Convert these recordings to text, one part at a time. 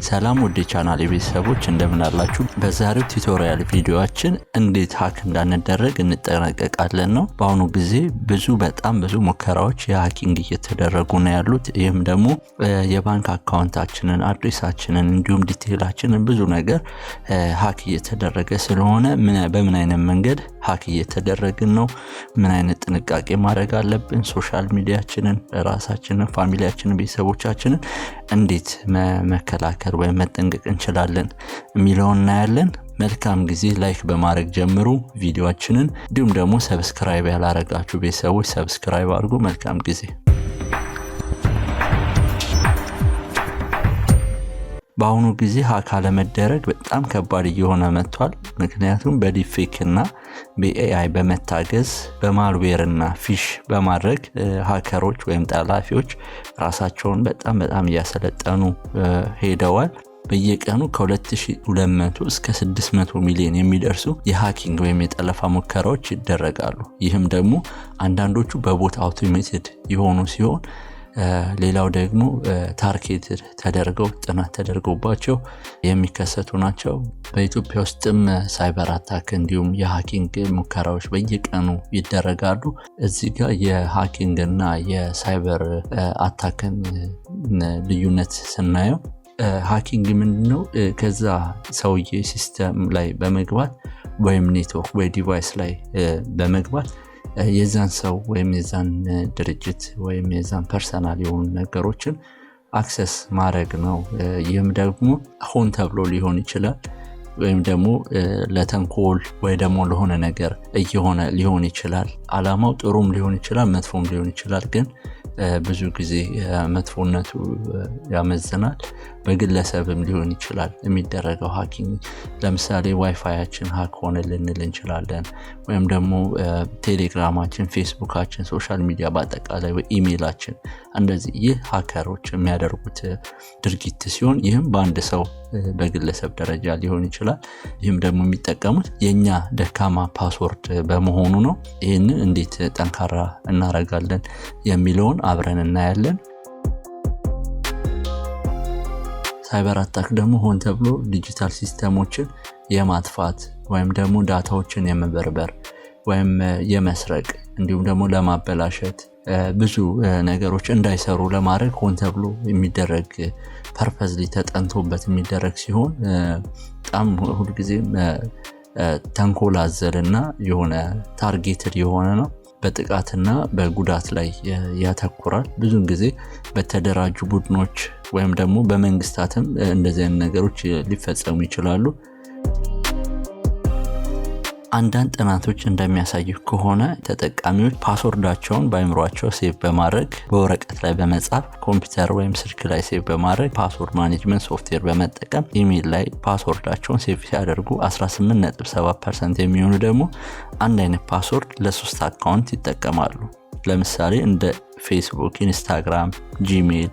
ሰላም ወደ ቻናሌ ቤተሰቦች እንደምን አላችሁ? በዛሬው ቱቶሪያል ቪዲዮአችን እንዴት ሃክ እንዳንደረግ እንጠነቀቃለን ነው። በአሁኑ ጊዜ በጣም ብዙ ሙከራዎች የሃኪንግ እየተደረጉ ነው ያሉት። ይህም ደግሞ የባንክ አካውንታችንን፣ አድሬሳችንን እንዲሁም ዲቴይላችንን ብዙ ነገር ሃክ እየተደረገ ስለሆነ በምን አይነት መንገድ ሃክ እየተደረግን ነው፣ ምን አይነት ጥንቃቄ ማድረግ አለብን፣ ሶሻል ሚዲያችንን፣ ራሳችንን፣ ፋሚሊያችንን፣ ቤተሰቦቻችንን እንዴት መከላከል ወይም መጠንቀቅ እንችላለን የሚለውን እናያለን። መልካም ጊዜ። ላይክ በማድረግ ጀምሩ ቪዲዮአችንን። እንዲሁም ደግሞ ሰብስክራይብ ያላረጋችሁ ቤተሰቦች ሰብስክራይብ አድርጉ። መልካም ጊዜ። በአሁኑ ጊዜ ሃክ አለመደረግ በጣም ከባድ እየሆነ መጥቷል። ምክንያቱም በዲፌክ እና በኤአይ በመታገዝ በማልዌር እና ፊሽ በማድረግ ሃከሮች ወይም ጠላፊዎች ራሳቸውን በጣም እያሰለጠኑ ሄደዋል። በየቀኑ ከ2200 እስከ 600 ሚሊዮን የሚደርሱ የሃኪንግ ወይም የጠለፋ ሙከራዎች ይደረጋሉ። ይህም ደግሞ አንዳንዶቹ በቦት አውቶሜትድ የሆኑ ሲሆን ሌላው ደግሞ ታርጌትድ ተደርገው ጥናት ተደርጎባቸው የሚከሰቱ ናቸው። በኢትዮጵያ ውስጥም ሳይበር አታክ እንዲሁም የሃኪንግ ሙከራዎች በየቀኑ ይደረጋሉ። እዚህ ጋር የሃኪንግ እና የሳይበር አታክን ልዩነት ስናየው ሃኪንግ ምንድነው? ከዛ ሰውዬ ሲስተም ላይ በመግባት ወይም ኔትወርክ ወይ ዲቫይስ ላይ በመግባት የዛን ሰው ወይም የዛን ድርጅት ወይም የዛን ፐርሰናል የሆኑ ነገሮችን አክሰስ ማድረግ ነው። ይህም ደግሞ ሆን ተብሎ ሊሆን ይችላል ወይም ደግሞ ለተንኮል ወይ ደግሞ ለሆነ ነገር እየሆነ ሊሆን ይችላል። አላማው ጥሩም ሊሆን ይችላል፣ መጥፎም ሊሆን ይችላል። ግን ብዙ ጊዜ መጥፎነቱ ያመዝናል። በግለሰብም ሊሆን ይችላል የሚደረገው ሃኪንግ። ለምሳሌ ዋይፋያችን ሃክ ሆነ ልንል እንችላለን። ወይም ደግሞ ቴሌግራማችን፣ ፌስቡካችን፣ ሶሻል ሚዲያ በአጠቃላይ ኢሜይላችን። እንደዚህ ይህ ሃከሮች የሚያደርጉት ድርጊት ሲሆን ይህም በአንድ ሰው በግለሰብ ደረጃ ሊሆን ይችላል። ይህም ደግሞ የሚጠቀሙት የኛ ደካማ ፓስወርድ በመሆኑ ነው። ይህንን እንዴት ጠንካራ እናረጋለን የሚለውን አብረን እናያለን። ሳይበር አታክ ደግሞ ሆን ተብሎ ዲጂታል ሲስተሞችን የማጥፋት ወይም ደግሞ ዳታዎችን የመበርበር ወይም የመስረቅ እንዲሁም ደግሞ ለማበላሸት ብዙ ነገሮች እንዳይሰሩ ለማድረግ ሆን ተብሎ የሚደረግ ፐርፐዝሊ ተጠንቶበት የሚደረግ ሲሆን በጣም ሁልጊዜ ተንኮል አዘልና የሆነ ታርጌትድ የሆነ ነው። በጥቃትና በጉዳት ላይ ያተኩራል። ብዙውን ጊዜ በተደራጁ ቡድኖች ወይም ደግሞ በመንግስታትም እንደዚህ አይነት ነገሮች ሊፈጸሙ ይችላሉ። አንዳንድ ጥናቶች እንደሚያሳዩ ከሆነ ተጠቃሚዎች ፓስወርዳቸውን በአይምሯቸው ሴቭ በማድረግ በወረቀት ላይ በመጻፍ ኮምፒውተር ወይም ስልክ ላይ ሴቭ በማድረግ ፓስወርድ ማኔጅመንት ሶፍትዌር በመጠቀም ኢሜል ላይ ፓስወርዳቸውን ሴቭ ሲያደርጉ 18.7% የሚሆኑ ደግሞ አንድ አይነት ፓስወርድ ለ3 አካውንት ይጠቀማሉ። ለምሳሌ እንደ ፌስቡክ፣ ኢንስታግራም፣ ጂሜል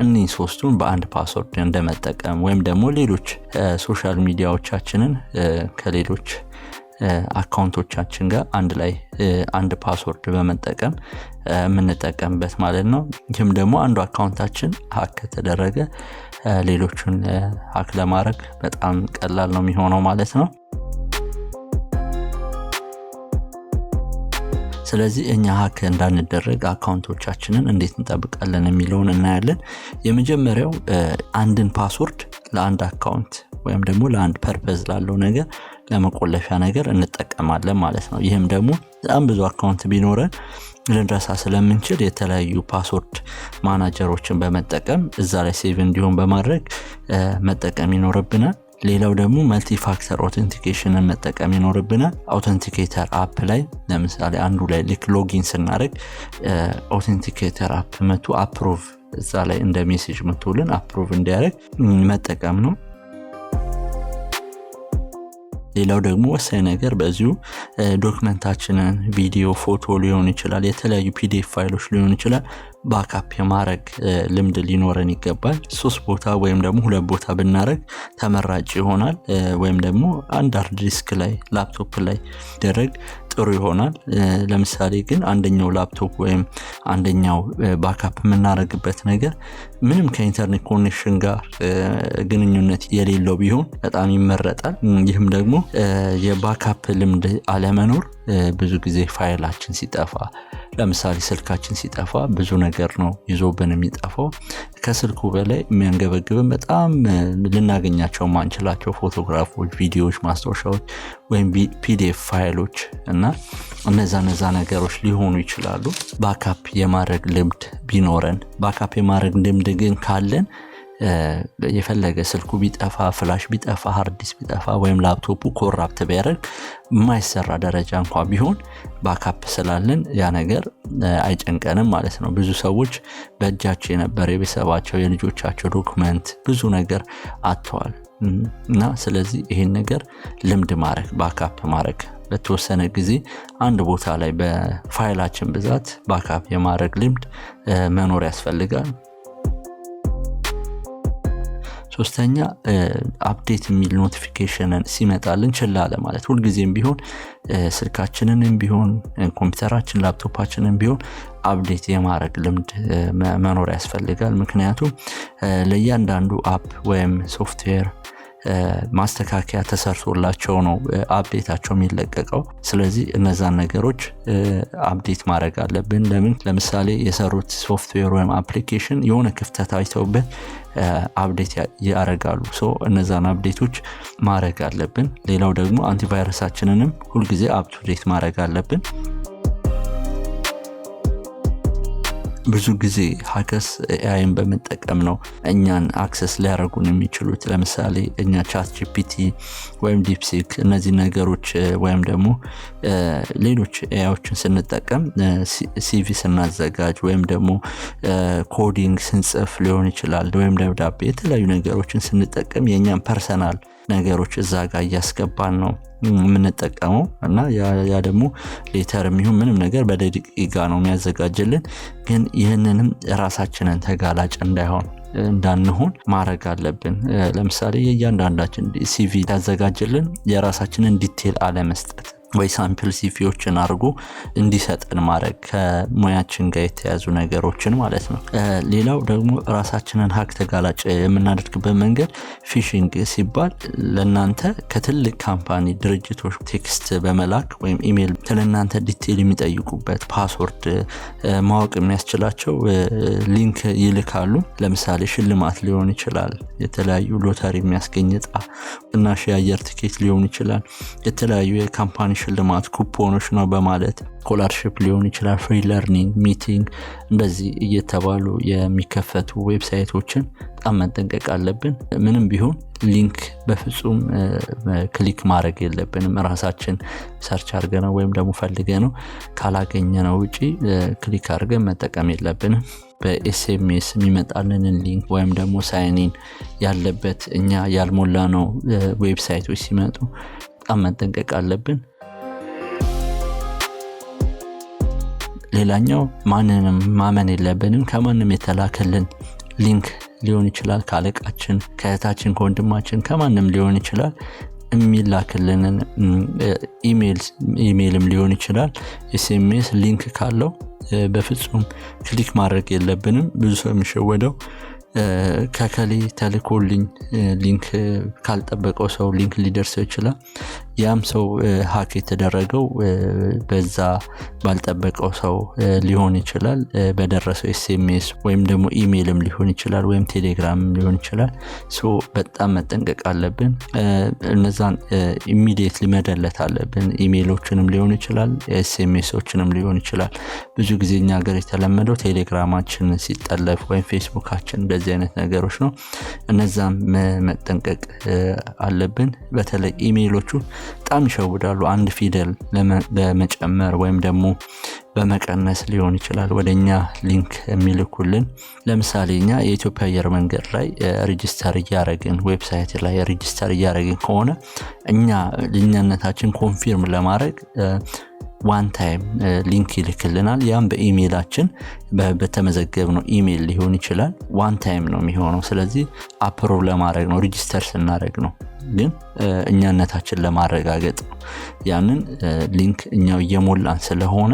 እነዚህ ሶስቱን በአንድ ፓስወርድ እንደመጠቀም ወይም ደግሞ ሌሎች ሶሻል ሚዲያዎቻችንን ከሌሎች አካውንቶቻችን ጋር አንድ ላይ አንድ ፓስወርድ በመጠቀም የምንጠቀምበት ማለት ነው። ይህም ደግሞ አንዱ አካውንታችን ሃክ ከተደረገ ሌሎቹን ሃክ ለማድረግ በጣም ቀላል ነው የሚሆነው ማለት ነው። ስለዚህ እኛ ሃክ እንዳንደረግ አካውንቶቻችንን እንዴት እንጠብቃለን የሚለውን እናያለን። የመጀመሪያው አንድን ፓስወርድ ለአንድ አካውንት ወይም ደግሞ ለአንድ ፐርፐዝ ላለው ነገር ለመቆለፊያ ነገር እንጠቀማለን ማለት ነው። ይህም ደግሞ በጣም ብዙ አካውንት ቢኖረን ልንረሳ ስለምንችል የተለያዩ ፓስወርድ ማናጀሮችን በመጠቀም እዛ ላይ ሴቭ እንዲሆን በማድረግ መጠቀም ይኖርብናል። ሌላው ደግሞ መልቲ ፋክተር ኦተንቲኬሽንን መጠቀም ይኖርብናል። አውተንቲኬተር አፕ ላይ ለምሳሌ አንዱ ላይ ሎጊን ስናደርግ ኦተንቲኬተር አፕ መቶ አፕሩቭ እዛ ላይ እንደ ሜሴጅ መቶልን አፕሩቭ እንዲያደርግ መጠቀም ነው። ሌላው ደግሞ ወሳኝ ነገር በዚሁ ዶክመንታችንን ቪዲዮ፣ ፎቶ ሊሆን ይችላል፣ የተለያዩ ፒዲኤፍ ፋይሎች ሊሆን ይችላል ባካፕ የማድረግ ልምድ ሊኖረን ይገባል። 3 ቦታ ወይም ደግሞ 2 ቦታ ብናደርግ ተመራጭ ይሆናል። ወይም ደግሞ አንድ ሃርድ ዲስክ ላይ ላፕቶፕ ላይ ደረግ ጥሩ ይሆናል። ለምሳሌ ግን አንደኛው ላፕቶፕ ወይም አንደኛው ባካፕ የምናደርግበት ነገር ምንም ከኢንተርኔት ኮኔክሽን ጋር ግንኙነት የሌለው ቢሆን በጣም ይመረጣል። ይህም ደግሞ የባካፕ ልምድ አለመኖር ብዙ ጊዜ ፋይላችን ሲጠፋ፣ ለምሳሌ ስልካችን ሲጠፋ ብዙ ነገር ነው ይዞብን የሚጠፋው። ከስልኩ በላይ የሚያንገበግብን በጣም ልናገኛቸው ማንችላቸው ፎቶግራፎች፣ ቪዲዮዎች፣ ማስታወሻዎች ወይም ፒዲኤፍ ፋይሎች እና እነዛ ነገሮች ሊሆኑ ይችላሉ። ባካፕ የማድረግ ልምድ ቢኖረን፣ ባካፕ የማድረግ ልምድ ግን ካለን የፈለገ ስልኩ ቢጠፋ፣ ፍላሽ ቢጠፋ፣ ሃርድ ዲስክ ቢጠፋ ወይም ላፕቶፑ ኮራፕት ቢያደርግ የማይሰራ ደረጃ እንኳን ቢሆን ባካፕ ስላለን ያ ነገር አይጨንቀንም ማለት ነው። ብዙ ሰዎች በእጃቸው የነበረ የቤተሰባቸው የልጆቻቸው ዶክመንት ብዙ ነገር አጥተዋል እና ስለዚህ ይሄን ነገር ልምድ ማድረግ፣ ባካፕ ማድረግ በተወሰነ ጊዜ አንድ ቦታ ላይ በፋይላችን ብዛት ባካፕ የማድረግ ልምድ መኖር ያስፈልጋል። ሶስተኛ አፕዴት የሚል ኖቲፊኬሽንን ሲመጣልን ችላ ለማለት ሁልጊዜም ቢሆን ስልካችንንም ቢሆን ኮምፒውተራችን ላፕቶፓችንን ቢሆን አፕዴት የማድረግ ልምድ መኖር ያስፈልጋል። ምክንያቱም ለእያንዳንዱ አፕ ወይም ሶፍትዌር ማስተካከያ ተሰርቶላቸው ነው አፕዴታቸው የሚለቀቀው። ስለዚህ እነዛን ነገሮች አፕዴት ማድረግ አለብን። ለምሳሌ የሰሩት ሶፍትዌር ወይም አፕሊኬሽን የሆነ ክፍተት አይተውበት አፕዴት ያደርጋሉ። እነዛን አፕዴቶች ማድረግ አለብን። ሌላው ደግሞ አንቲቫይረሳችንንም ሁልጊዜ አፕቱዴት ማድረግ አለብን። ብዙ ጊዜ ሀከርስ ኤአይን በመጠቀም ነው እኛን አክሰስ ሊያደርጉን የሚችሉት። ለምሳሌ እኛ ቻት ጂፒቲ ወይም ዲፕሲክ እነዚህ ነገሮች ወይም ደግሞ ሌሎች ኤአይዎችን ስንጠቀም ሲቪ ስናዘጋጅ ወይም ደግሞ ኮዲንግ ስንጽፍ ሊሆን ይችላል ወይም ደብዳቤ የተለያዩ ነገሮችን ስንጠቀም የኛን ፐርሰናል ነገሮች እዛ ጋር እያስገባን ነው የምንጠቀመው እና ያ ደግሞ ሌተር የሚሆን ምንም ነገር በደቂቃ ነው የሚያዘጋጅልን። ግን ይህንንም ራሳችንን ተጋላጭ እንዳንሆን ማድረግ አለብን። ለምሳሌ የእያንዳንዳችን ሲቪ ያዘጋጅልን የራሳችንን ዲቴል አለመስጠት ወይ ሳምፕል ሲቪዎችን አድርጎ እንዲሰጠን ማድረግ ከሙያችን ጋር የተያዙ ነገሮችን ማለት ነው። ሌላው ደግሞ ራሳችንን ሀክ ተጋላጭ የምናደርግበት መንገድ ፊሽንግ ሲባል ለእናንተ ከትልቅ ካምፓኒ ድርጅቶች ቴክስት በመላክ ወይም ኢሜል ስለእናንተ ዲቴል የሚጠይቁበት ፓስወርድ ማወቅ የሚያስችላቸው ሊንክ ይልካሉ። ለምሳሌ ሽልማት ሊሆን ይችላል፣ የተለያዩ ሎተሪ የሚያስገኝ ዕጣ እና የአየር ቲኬት ሊሆን ይችላል፣ የተለያዩ የካምፓኒ ሽልማት ኩፖኖች ነው በማለት ስኮላርሺፕ ሊሆን ይችላል፣ ፍሪ ለርኒንግ፣ ሚቲንግ እንደዚህ እየተባሉ የሚከፈቱ ዌብሳይቶችን በጣም መጠንቀቅ አለብን። ምንም ቢሆን ሊንክ በፍጹም ክሊክ ማድረግ የለብንም። ራሳችን ሰርች አድርገነው ወይም ደግሞ ፈልገነው ካላገኘነው ውጪ ክሊክ አድርገን መጠቀም የለብንም። በኤስኤምኤስ የሚመጣልንን ሊንክ ወይም ደግሞ ሳይኒን ያለበት እኛ ያልሞላነው ዌብሳይቶች ሲመጡ በጣም መጠንቀቅ አለብን። ሌላኛው ማንንም ማመን የለብንም። ከማንም የተላከልን ሊንክ ሊሆን ይችላል፣ ካለቃችን፣ ከእህታችን፣ ከወንድማችን፣ ከማንም ሊሆን ይችላል። የሚላክልንን ኢሜልም ሊሆን ይችላል፣ ኤስኤምኤስ ሊንክ ካለው በፍጹም ክሊክ ማድረግ የለብንም። ብዙ ሰው የሚሸወደው ከከሌ ተልኮልኝ ሊንክ ካልጠበቀው ሰው ሊንክ ሊደርሰው ይችላል። ያም ሰው ሀክ የተደረገው በዛ ባልጠበቀው ሰው ሊሆን ይችላል፣ በደረሰው ኤስኤምኤስ ወይም ደግሞ ኢሜልም ሊሆን ይችላል ወይም ቴሌግራም ሊሆን ይችላል። በጣም መጠንቀቅ አለብን። እነዛን ኢሚዲየትሊ መደለት አለብን። ኢሜሎችንም ሊሆን ይችላል፣ ኤስኤምኤሶችንም ሊሆን ይችላል። ብዙ ጊዜ እኛ ሀገር የተለመደው ቴሌግራማችን ሲጠለፍ ወይም ፌስቡካችን እንደዚህ አይነት ነገሮች ነው። እነዛም መጠንቀቅ አለብን። በተለይ ኢሜሎቹ በጣም ይሸውዳሉ። አንድ ፊደል በመጨመር ወይም ደግሞ በመቀነስ ሊሆን ይችላል ወደኛ ሊንክ የሚልኩልን። ለምሳሌ እኛ የኢትዮጵያ አየር መንገድ ላይ ሬጂስተር እያደረግን ዌብሳይት ላይ ሬጂስተር እያደረግን ከሆነ እኛነታችን ኮንፊርም ለማድረግ ዋን ታይም ሊንክ ይልክልናል። ያም በኢሜይላችን በተመዘገብነው ኢሜይል ሊሆን ይችላል። ዋን ታይም ነው የሚሆነው። ስለዚህ አፕሮቭ ለማድረግ ነው፣ ሬጂስተር ስናደርግ ነው፣ ግን እኛነታችን ለማረጋገጥ ነው። ያንን ሊንክ እኛው እየሞላን ስለሆነ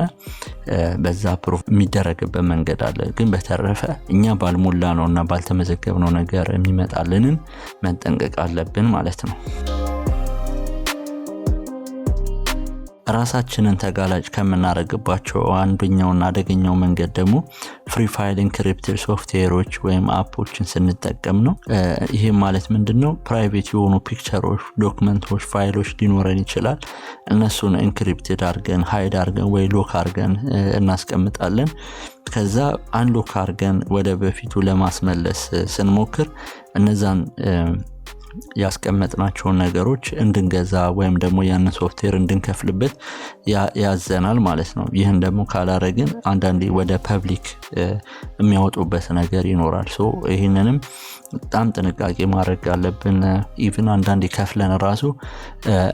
በዛ አፕሮቭ የሚደረግበት መንገድ አለ። ግን በተረፈ እኛ ባልሞላ ነውና ባልተመዘገብነው ነገር የሚመጣልንን መጠንቀቅ አለብን ማለት ነው። ራሳችንን ተጋላጭ ከምናደርግባቸው አንደኛውና አደገኛው መንገድ ደግሞ ፍሪ ፋይል ኢንክሪፕትድ ሶፍትዌሮች ወይም አፖችን ስንጠቀም ነው። ይሄም ማለት ምንድነው? ፕራይቬት የሆኑ ፒክቸሮች፣ ዶክመንቶች፣ ፋይሎች ሊኖረን ይችላል። እነሱን ኢንክሪፕትድ አድርገን ሃይድ አድርገን ወይ ሎክ አድርገን እናስቀምጣለን። ከዛ አንሎክ አድርገን ወደ በፊቱ ለማስመለስ ስንሞክር እነዛን ያስቀመጥናቸውን ነገሮች እንድንገዛ ወይም ደግሞ ያን ሶፍትዌር እንድንከፍልበት ያዘናል ማለት ነው። ይህን ደግሞ ካላረግን አንዳንዴ ወደ ፐብሊክ የሚያወጡበት ነገር ይኖራል። ይህንንም በጣም ጥንቃቄ ማድረግ አለብን። ኢቭን አንዳንዴ ከፍለን ራሱ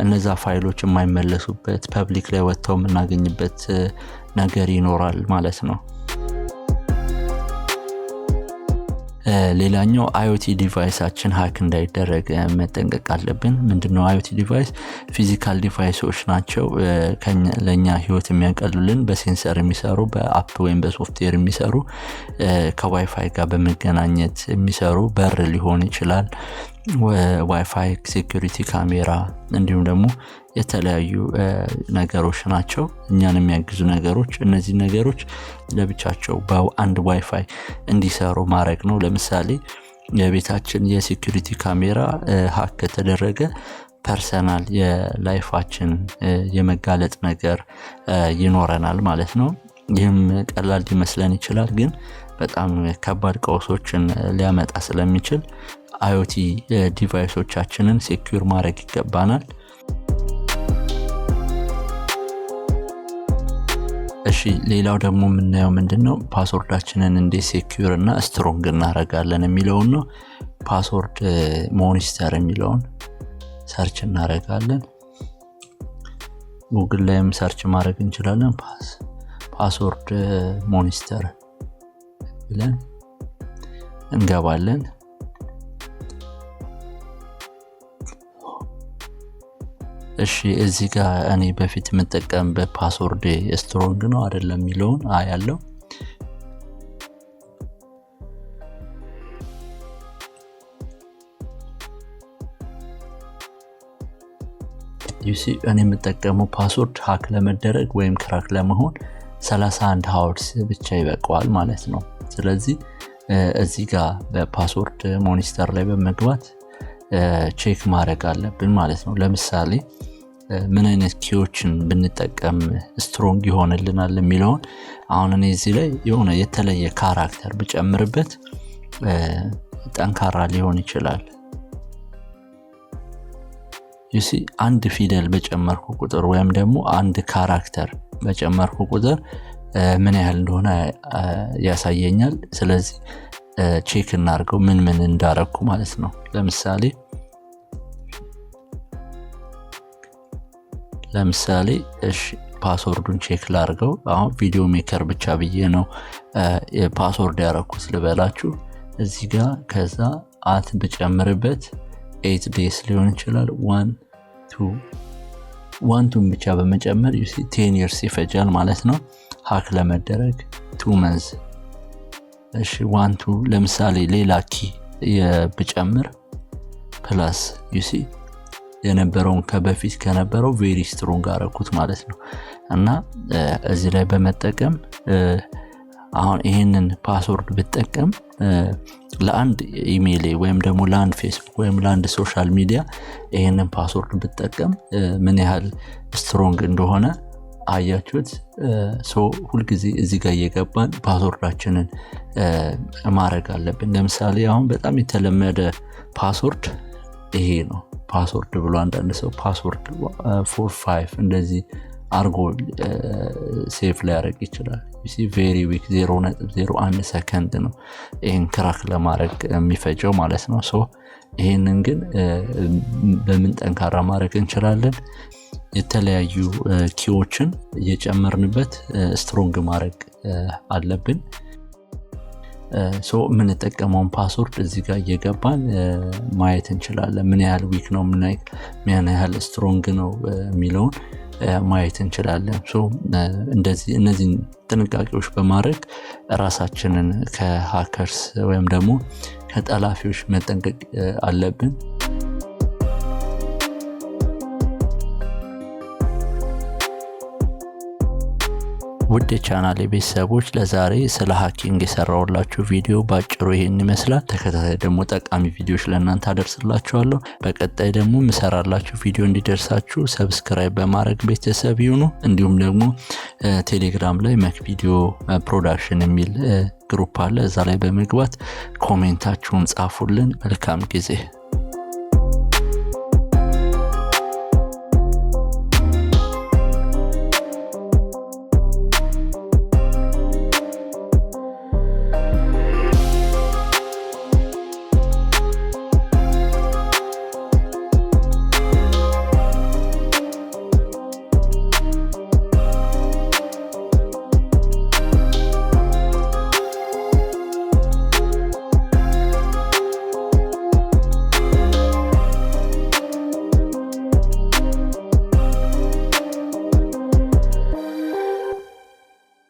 እነዛ ፋይሎች የማይመለሱበት ፐብሊክ ላይ ወጥተው የምናገኝበት ነገር ይኖራል ማለት ነው። ሌላኛው IoT ዲቫይሳችን ሃክ እንዳይደረግ መጠንቀቅ አለብን። ምንድነው IoT ዲቫይስ? ፊዚካል ዲቫይሶች ናቸው። ለኛ ህይወት የሚያቀሉልን በሴንሰር የሚሰሩ፣ በአፕ ወይም በሶፍትዌር የሚሰሩ፣ ከዋይፋይ ጋር በመገናኘት የሚሰሩ፣ በር ሊሆን ይችላል፣ ዋይፋይ፣ ሴኩሪቲ ካሜራ እንዲሁም ደግሞ የተለያዩ ነገሮች ናቸው፣ እኛን የሚያግዙ ነገሮች። እነዚህ ነገሮች ለብቻቸው በአንድ ዋይፋይ እንዲሰሩ ማድረግ ነው። ለምሳሌ የቤታችን የሴኩሪቲ ካሜራ ሃክ ከተደረገ ፐርሰናል የላይፋችን የመጋለጥ ነገር ይኖረናል ማለት ነው። ይህም ቀላል ሊመስለን ይችላል፣ ግን በጣም ከባድ ቀውሶችን ሊያመጣ ስለሚችል IoT ዲቫይሶቻችንን ሴኩር ማድረግ ይገባናል። እሺ፣ ሌላው ደግሞ የምናየው ምንድነው? ፓስወርዳችንን እንዴት ሴኩር እና ስትሮንግ እናደርጋለን የሚለውን ነው። ፓስወርድ ሞኒስተር የሚለውን ሰርች እናደርጋለን። ጉግል ላይም ሰርች ማድረግ እንችላለን። ፓስወርድ ሞኒስተር ብለን እንገባለን። እሺ፣ እዚህ ጋር እኔ በፊት የምጠቀምበት ፓስወርድ ስትሮንግ ነው አይደለም የሚለውን አያለው። እኔ የምጠቀመው ፓስወርድ ሃክ ለመደረግ ወይም ክራክ ለመሆን 31 ሃወርስ ብቻ ይበቃዋል ማለት ነው። ስለዚህ እዚህ ጋር በፓስወርድ ሞኒስተር ላይ በመግባት ቼክ ማድረግ አለብን ማለት ነው። ለምሳሌ ምን አይነት ኪዎችን ብንጠቀም ስትሮንግ ይሆንልናል የሚለውን አሁን እኔ እዚህ ላይ የሆነ የተለየ ካራክተር ብጨምርበት ጠንካራ ሊሆን ይችላል። አንድ ፊደል በጨመርኩ ቁጥር ወይም ደግሞ አንድ ካራክተር በጨመርኩ ቁጥር ምን ያህል እንደሆነ ያሳየኛል። ስለዚህ ቼክ እናድርገው ምን እንዳረኩ ማለት ነው። ለምሳሌ እሺ፣ ፓስወርዱን ቼክ ላድርገው። አሁን ቪዲዮ ሜከር ብቻ ብዬ ነው ፓስወርድ ያረኩት ልበላችሁ። እዚህ ጋር ከዛ አት ብጨምርበት 8 days ሊሆን ይችላል። 1 ብቻ በመጨመር 10 years ይፈጃል ማለት ነው ሃክ ለመደረግ 2 months። እሺ 1 ለምሳሌ ሌላ ኪ ብጨምር ፕላስ የነበረውን ከበፊት ከነበረው ቬሪ ስትሮንግ አረኩት ማለት ነው። እና እዚህ ላይ በመጠቀም አሁን ይሄንን ፓስወርድ ብጠቀም ለአንድ ኢሜይል ወይም ደግሞ ለአንድ ፌስቡክ ወይም ለአንድ ሶሻል ሚዲያ ይሄንን ፓስወርድ ብጠቀም ምን ያህል ስትሮንግ እንደሆነ አያችሁት። ሁል ጊዜ እዚህ ጋር እየገባን ፓስወርዳችንን ማድረግ አለብን። ለምሳሌ አሁን በጣም የተለመደ ፓስወርድ ይሄ ነው። ፓስወርድ ብሎ አንዳንድ ሰው ፓስወርድ 45 እንደዚህ አርጎ ሴፍ ላይ ያደርግ ይችላል። ቬሪ ዊክ 0.01 ሰከንድ ነው ይሄን ክራክ ለማድረግ የሚፈጀው ማለት ነው። ይሄንን ግን በምን ጠንካራ ማድረግ እንችላለን? የተለያዩ ኪዎችን እየጨመርንበት ስትሮንግ ማድረግ አለብን። የምንጠቀመውን ፓስወርድ እዚህ ጋር እየገባን ማየት እንችላለን። ምን ያህል ዊክ ነው፣ ምን ያህል ስትሮንግ ነው የሚለውን ማየት እንችላለን። እነዚህን ጥንቃቄዎች በማድረግ ራሳችንን ከሃከርስ ወይም ደግሞ ከጠላፊዎች መጠንቀቅ አለብን። ውድ የቻናሌ ቤተሰቦች ለዛሬ ስለ ሃኪንግ የሰራሁላችሁ ቪዲዮ ባጭሩ ይሄን ይመስላል። ተከታታይ ደግሞ ጠቃሚ ቪዲዮዎች ለእናንተ አደርስላችኋለሁ። በቀጣይ ደግሞ ምሰራላችሁ ቪዲዮ እንዲደርሳችሁ ሰብስክራይብ በማድረግ ቤተሰብ ይሁኑ። እንዲሁም ደግሞ ቴሌግራም ላይ መክ ቪዲዮ ፕሮዳክሽን የሚል ግሩፕ አለ። እዛ ላይ በመግባት ኮሜንታችሁን ጻፉልን። መልካም ጊዜ